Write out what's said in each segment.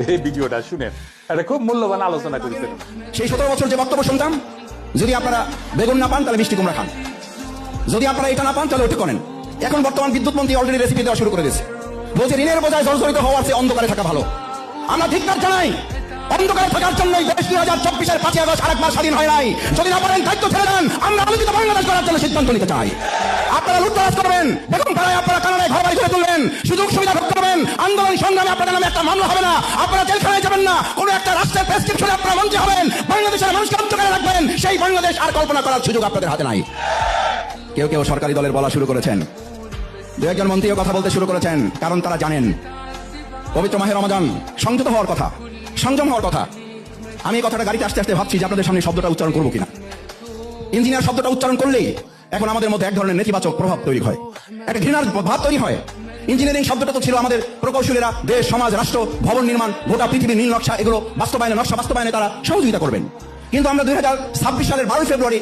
এই ভিডিওটা শুনেন, এটা খুব মূল্যবান আলোচনা করেছেন। সেই 17 বছর যে বক্তব্য শুনতাম, যদি আপনারা বেগুন না পান তাহলে মিষ্টি কুমড়া খান, যদি আপনারা এটা না পান তাহলে ওটা করেন। এখন বর্তমান বিদ্যুৎ মন্ত্রী অলরেডি রেসিপি দেওয়া শুরু করে দিয়েছে, বলছে ঋণের বোঝায় জর্জরিত হওয়ার চেয়ে অন্ধকারে থাকা ভালো। আমরা ধিক্কার জানাই, অন্ধকারে থাকার জন্যই দেশ 2024-এর 5ই আগস্ট আরেক মাস স্বাধীন হয় নাই। যদি না পারেন দায়িত্ব ছেড়ে দেন, আমরা আলোকিত বাংলাদেশ করার জন্য সিদ্ধান্ত নিতে চাই। আপনারা লুটতরাজ করবেন, বেগম পাড়ায় আপনারা কানাডায় ঘর বাড়ি করে তুলবেন, সুযোগ সুবিধা ভোগ করবেন, আন্দোলন সংগ্রামে আপনাদের নামে একটা মামলা হবে না, আপনারা জেলখানায় যাবেন না, কোন একটা রাষ্ট্রের প্রেসক্রিপশনে আপনারা মন্ত্রী হবেন, বাংলাদেশের মানুষকে অন্ধকারে রাখবেন। সেই বাংলাদেশ আর কল্পনা করার সুযোগ আপনাদের হাতে নাই। কেউ কেউ সরকারি দলের বলা শুরু করেছেন, দু একজন মন্ত্রীও কথা বলতে শুরু করেছেন, কারণ তারা জানেন পবিত্র মাহে রমজান, সংযত হওয়ার কথা, সংযম হওয়ার কথা। আমি এই কথাটা গাড়িতে আসতে আসতে ভাবছি যে আপনাদের সামনে শব্দটা উচ্চারণ করবো কিনা। ইঞ্জিনিয়ার শব্দটা উচ্চারণ করলেই এখন আমাদের মধ্যে এক ধরনের নেতিবাচক প্রভাব তৈরি হয়, একটা ঘৃণার ভাব তৈরি হয়। ইঞ্জিনিয়ারিং শব্দটা তো ছিল আমাদের প্রকৌশলীরা দেশ, সমাজ, রাষ্ট্র, ভবন নির্মাণ, গোটা পৃথিবীর নীল নকশা, এগুলো বাস্তবায়নে, নকশা বাস্তবায়নে তারা সহযোগিতা করবেন। কিন্তু আমরা 2026 সালের 12 ফেব্রুয়ারি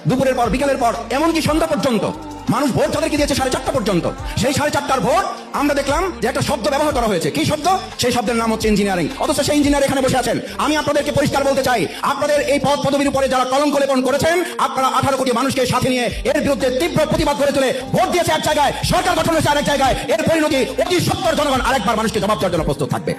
দুপুরের পর, বিকেলের পর, এমনকি সন্ধ্যা পর্যন্ত মানুষ ভোট যাদেরকে দিয়েছে 4:30 পর্যন্ত, সেই 4:30টার ভোট আমরা দেখলাম যে একটা শব্দ ব্যবহার করা হয়েছে। কি শব্দ? সেই শব্দের নাম হচ্ছে ইঞ্জিনিয়ারিং। অথচ সেই ইঞ্জিনিয়ার এখানে বসে আছেন। আমি আপনাদেরকে পরিষ্কার বলতে চাই, আপনাদের এই পদ পদবীর উপরে যারা কলঙ্ক লেপন করেছেন, আপনারা 18 কোটি মানুষকে সাথে নিয়ে এর বিরুদ্ধে তীব্র প্রতিবাদ করে তুলে ভোট দিয়েছে এক জায়গায়, সরকার গঠন হয়েছে আরেক জায়গায়, এর পরিণতি অতি সত্তর জনগণ আরেকবার মানুষকে জবাব দেওয়ার জন্য প্রস্তুত থাকবে।